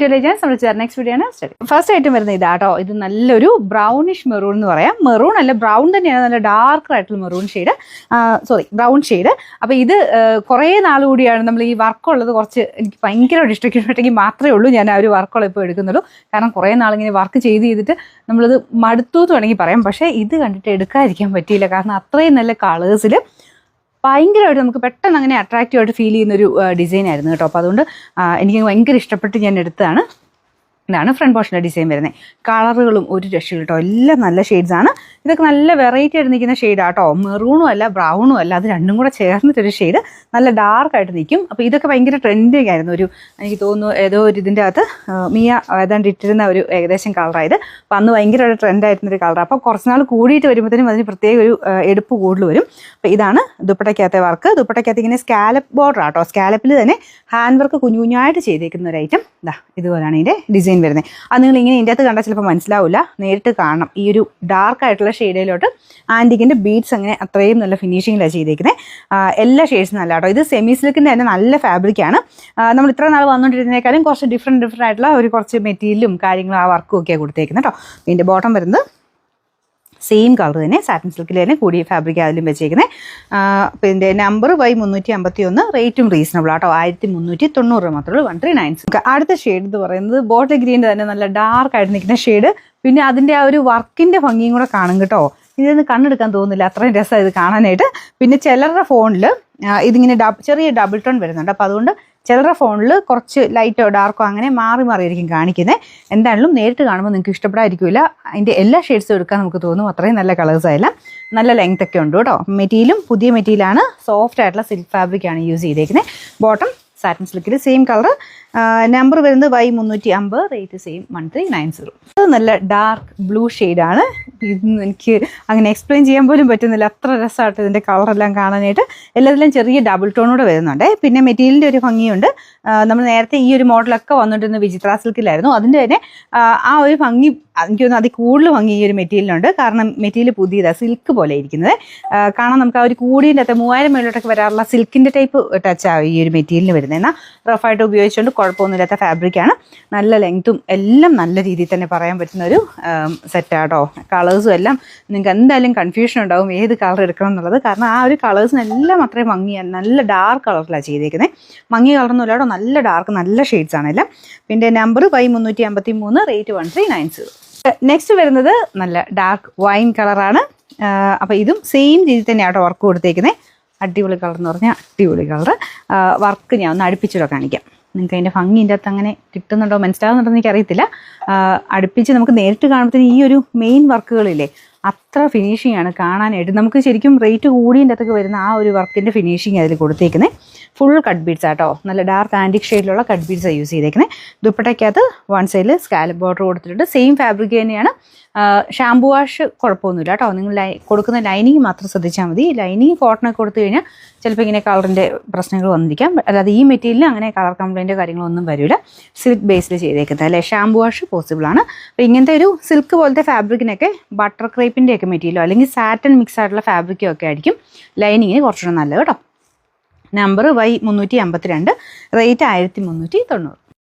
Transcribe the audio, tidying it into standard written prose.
Next video ആണ് study. First ആയിട്ടും വരുന്ന ഇതാട്ടോ. ഇത് നല്ലൊരു ബ്രൗണിഷ് മെറൂൺ എന്ന് പറയാം. മെറൂൺ അല്ല, ബ്രൗൺ തന്നെയാണ്, നല്ല ഡാർക്ക് ആയിട്ടുള്ള മെറൂൺ ഷെയ്ഡ്, ബ്രൗൺ ഷെയ്ഡ്. അപ്പോൾ ഇത് കുറേ നാൾ കൂടിയാണ് നമ്മൾ ഈ വർക്കുള്ളത് കുറച്ച് എനിക്ക് ഭയങ്കരമായിട്ട് ഇഷ്ടപ്പെട്ടെങ്കിൽ മാത്രമേ ഉള്ളൂ ഞാൻ ആ ഒരു വർക്കുള്ള ഇപ്പോൾ എടുക്കുന്നുള്ളൂ. കാരണം കുറേ നാളിങ്ങനെ വർക്ക് ചെയ്തിട്ട് നമ്മളത് മടുത്തു എന്ന് വേണമെങ്കിൽ പറയാം. പക്ഷേ ഇത് കണ്ടിട്ട് എടുക്കാതിരിക്കാൻ പറ്റിയില്ല. കാരണം അത്രയും നല്ല കളേഴ്സിൽ ഭയങ്കരമായിട്ട് നമുക്ക് പെട്ടെന്ന് അങ്ങനെ അട്രാക്റ്റീവായിട്ട് ഫീൽ ചെയ്യുന്നൊരു ഡിസൈൻ ആയിരുന്നു കേട്ടോ. അപ്പോൾ അതുകൊണ്ട് എനിക്ക് ഭയങ്കര ഇഷ്ടപ്പെട്ട് ഞാൻ എടുത്തതാണ്. ഇതാണ് ഫ്രണ്ട് പോർഷൻ്റെ ഡിസൈൻ വരുന്നത്. കളറുകളും ഒരു രക്ഷയില്ല കേട്ടോ, എല്ലാം നല്ല ഷെയ്ഡ്സാണ്. ഇതൊക്കെ നല്ല വെറൈറ്റി ആയിട്ട് നിൽക്കുന്ന ഷെയ്ഡാട്ടോ. മെറൂണും അല്ല ബ്രൗണും അല്ല, അത് രണ്ടും കൂടെ ചേർന്നിട്ടൊരു ഷെയ്ഡ്, നല്ല ഡാർക്കായിട്ട് നിൽക്കും. അപ്പോൾ ഇതൊക്കെ ഭയങ്കര ട്രെൻഡിങ് ആയിരുന്നു. എനിക്ക് തോന്നുന്നു ഏതോ ഒരു ഇതിൻ്റെ അകത്ത് മിയ ഏതാണ്ട് ഇട്ടിരുന്ന ഒരു ഏകദേശം കളറായത്. അപ്പോൾ അന്ന് ഭയങ്കരമായിട്ട് ട്രെൻഡായിരുന്നൊരു കളർ. അപ്പോൾ കുറച്ച് നാൾ കൂടിയിട്ട് വരുമ്പോഴത്തേനും അതിന് പ്രത്യേക ഒരു എടുപ്പ് കൂടുതൽ വരും. അപ്പോൾ ഇതാണ് ദുപ്പട്ടയ്ക്കകത്തെ വർക്ക്. ദുപ്പട്ടയ്ക്കകത്ത് ഇങ്ങനെ സ്കാലപ്പ് ബോർഡർ ആട്ടോ. സ്കാലപ്പിൽ തന്നെ ഹാൻഡ് വർക്ക് കുഞ്ഞുകുഞ്ഞായിട്ട് ചെയ്തേക്കുന്ന ഒരു ഐറ്റം. ഇതുപോലെയാണ് ഇതിൻ്റെ ഡിസൈൻ വരുന്നത്. അത് നിങ്ങൾ ഇങ്ങനെ ഇതിൻ്റെ അകത്ത് കണ്ടാൽ ചിലപ്പോൾ മനസ്സിലാവില്ല, നേരിട്ട് കാണണം. ഈ ഒരു ഡാർക്ക് ആയിട്ടുള്ള ഷെയ്ഡിലോട്ട് ആൻറ്റിക്കിൻ്റെ ബീഡ്സ് അങ്ങനെ അത്രയും നല്ല ഫിനിഷിങ്ങിലാണ് ചെയ്തേക്കുന്നത്. എല്ലാ ഷെയ്ഡ്സും നല്ല കേട്ടോ. ഇത് സെമി സിൽക്കിൻ്റെ തന്നെ നല്ല ഫാബ്രിക്കാണ്. നമ്മൾ ഇത്ര നാൾ വന്നുകൊണ്ടിരുന്നതിനേക്കാളും കുറച്ച് ഡിഫറെൻറ്റ് ആയിട്ടുള്ള ഒരു കുറച്ച് മെറ്റീരിയലും കാര്യങ്ങളും ആ വർക്കും ഒക്കെയാണ് കൊടുത്തേക്കുന്നത് കേട്ടോ. ഇതിൻ്റെ ബോട്ടം വരുന്നത് സെയിം കളർ തന്നെ, സാറ്റിൻ സിൽക്കിൽ തന്നെ കൂടിയ ഫാബ്രിക് അതിലും വെച്ചേക്കുന്നത്. അപ്പോൾ ഇതിൻ്റെ നമ്പർ Y351, റേറ്റും റീസണബിൾ ആട്ടോ. 1390 മാത്രമേ ഉള്ളൂ. 1396. അടുത്ത ഷെയ്ഡ് എന്ന് പറയുന്നത് ബോട്ടിൽ ഗ്രീൻ്റെ തന്നെ നല്ല ഡാർക്ക് ആയിട്ട് നിൽക്കുന്ന ഷെയ്ഡ്. പിന്നെ അതിൻ്റെ ആ ഒരു വർക്കിൻ്റെ ഭംഗിയും കൂടെ കാണും കേട്ടോ. ഇതൊന്ന് കണ്ണെടുക്കാൻ തോന്നുന്നില്ല, അത്രയും രസമാണ് ഇത് കാണാനായിട്ട്. പിന്നെ ചിലരുടെ ഫോണിൽ ഇതിങ്ങനെ ചെറിയ ഡബിൾ ടോൺ വരുന്നുണ്ട്. അപ്പോൾ അതുകൊണ്ട് ചിലരുടെ ഫോണിൽ കുറച്ച് ലൈറ്റോ ഡാർക്കോ അങ്ങനെ മാറി മാറിയായിരിക്കും കാണിക്കുന്നത്. എന്തായാലും നേരിട്ട് കാണുമ്പോൾ നിങ്ങൾക്ക് ഇഷ്ടപ്പെടാതിരിക്കില്ല. അതിൻ്റെ എല്ലാ ഷെയ്ഡ്സും എടുക്കാൻ നമുക്ക് തോന്നും. അത്രയും നല്ല കളേഴ്സ് ആയാലും നല്ല ലെങ്ത് ഒക്കെ ഉണ്ട് കേട്ടോ. മെറ്റീരിയലും പുതിയ മെറ്റീരിയലാണ്, സോഫ്റ്റ് ആയിട്ടുള്ള സിൽക്ക് ഫാബ്രിക്കാണ് യൂസ് ചെയ്തേക്കുന്നത്. ബോട്ടം സാറ്റിൻ സിൽക്കിൽ സെയിം കളർ. നമ്പർ വരുന്നത് Y350, റേറ്റ് സെയിം 1390. അത് നല്ല ഡാർക്ക് ബ്ലൂ ഷെയ്ഡാണ്. ഇത് എനിക്ക് അങ്ങനെ എക്സ്പ്ലെയിൻ ചെയ്യാൻ പോലും പറ്റുന്നില്ല, അത്ര രസമായിട്ട് ഇതിൻ്റെ കളറെല്ലാം കാണാനായിട്ട്. എല്ലാത്തിലും ചെറിയ ഡബിൾ ടോണൂടെ വരുന്നുണ്ട്. പിന്നെ മെറ്റീരിയലിൻ്റെ ഒരു ഭംഗിയുണ്ട്. നമ്മൾ നേരത്തെ ഈ ഒരു മോഡലൊക്കെ വന്നിട്ടിരുന്ന വിചിത്ര സിൽക്കിലായിരുന്നു. അതിൻ്റെ തന്നെ ആ ഒരു ഭംഗി എനിക്ക് തോന്നുന്നു അതിൽ കൂടുതൽ ഭംഗി ഈ ഒരു മെറ്റീരിയലുണ്ട്. കാരണം മെറ്റീരിയൽ പുതിയതാണ്, സിൽക്ക് പോലെ ഇരിക്കുന്നത് കാണാൻ. നമുക്ക് ആ ഒരു കൂടിയതിൻ്റെ അകത്ത് 3000 മേലോട്ടൊക്കെ വരാറുള്ള സിൽക്കിൻ്റെ ടൈപ്പ് ടച്ചാണ് ഈ ഒരു മെറ്റീരിയലിന് വരുന്നത്. എന്നാൽ റഫായിട്ട് ഉപയോഗിച്ചുകൊണ്ട് കുഴപ്പമൊന്നുമില്ലാത്ത ഫാബ്രിക്കാണ്. നല്ല ലെങ്ത്തും എല്ലാം നല്ല രീതിയിൽ തന്നെ പറയാൻ പറ്റുന്ന ഒരു സെറ്റാട്ടോ. കളേഴ്സും എല്ലാം നിങ്ങൾക്ക് എന്തായാലും കൺഫ്യൂഷൻ ഉണ്ടാവും ഏത് കളർ എടുക്കണം എന്നുള്ളത്. കാരണം ആ ഒരു കളേഴ്സിനെല്ലാം അത്രയും ഭംഗിയാണ്. നല്ല ഡാർക്ക് കളറിലാണ് ചെയ്തേക്കുന്നത്. മങ്ങിയ കളറൊന്നും ഇല്ലാട്ടോ, നല്ല ഡാർക്ക് നല്ല ഷെയ്ഡ്സ് ആണെല്ലാം. പിന്നെ നമ്പർ Y353, റേറ്റ് 1390. നെക്സ്റ്റ് വരുന്നത് നല്ല ഡാർക്ക് വൈൻ കളറാണ്. അപ്പോൾ ഇതും സെയിം രീതിയിൽ തന്നെയാട്ടോ വർക്ക് കൊടുത്തേക്കുന്നത്. അടിപൊളി കളർ എന്ന് പറഞ്ഞാൽ അടിപൊളി കളർ. വർക്ക് ഞാൻ ഒന്ന് അടുപ്പിച്ചിട്ട് കാണിക്കാം. നിങ്ങൾക്ക് അതിൻ്റെ ഭംഗി ഇതിൻ്റെ അകത്ത് അങ്ങനെ കിട്ടുന്നുണ്ടോ മനസ്സിലാകുന്നുണ്ടോ എന്ന് എനിക്കറിയത്തില്ല. അടുപ്പിച്ച് നമുക്ക് നേരിട്ട് കാണുമ്പോഴത്തേന് ഈ ഒരു മെയിൻ വർക്കുകളില്ലേ അത്ര ഫിനിഷിംഗ് ആണ് കാണാനായിട്ട്. നമുക്ക് ശരിക്കും റേറ്റ് കൂടിയതിൻ്റെ അകത്തൊക്കെ വരുന്ന ആ ഒരു വർക്കിൻ്റെ ഫിനിഷിങ് അതിൽ കൊടുത്തേക്കുന്നത്. ഫുൾ കട്ട് ബീഡ്സ് ആട്ടോ. നല്ല ഡാർക്ക് ആൻറ്റിക് ഷെയ്ഡിലുള്ള കട്ട് ബീഡ്സാണ് യൂസ് ചെയ്തേക്കുന്നത്. ദുപ്പട്ടയ്ക്കകത്ത് വൺ സൈഡിൽ സ്കാലപ്പ് ബോർഡർ കൊടുത്തിട്ടുണ്ട്. സെയിം ഫാബ്രിക് തന്നെയാണ്. ഷാംപൂ വാഷ് കുഴപ്പമൊന്നുമില്ല കേട്ടോ. നിങ്ങൾ കൊടുക്കുന്ന ലൈനിങ് മാത്രം ശ്രദ്ധിച്ചാൽ മതി. ലൈനിങ് കോട്ടണൊക്കെ കൊടുത്തു കഴിഞ്ഞാൽ ചിലപ്പോൾ ഇങ്ങനെ കളറിൻ്റെ പ്രശ്നങ്ങൾ വന്നിരിക്കാം. അല്ലാതെ ഈ മെറ്റീരിയലിന് അങ്ങനെ കളർ കംപ്ലൈൻറ്റോ കാര്യങ്ങളൊന്നും വരില്ല. സിൽക്ക് ബേസിൽ ചെയ്തേക്കുന്നത് അല്ലേ. ഷാംപൂ വാഷ് പോസിബിളാണ്. അപ്പോൾ ഇങ്ങനത്തെ ഒരു സിൽക്ക് പോലത്തെ ഫാബ്രിക്കിനൊക്കെ ബട്ടർ ക്രേപ്പിൻ്റെ ഒക്കെ മെറ്റീരിയലോ അല്ലെങ്കിൽ സാറ്റൻ മിക്സ് ആയിട്ടുള്ള ഫാബ്രിക്കോ ഒക്കെ ആയിരിക്കും ലൈനിങ്ങിന് കുറച്ചുകൂടെ നല്ലത് കേട്ടോ. Number Y352, rate 1390.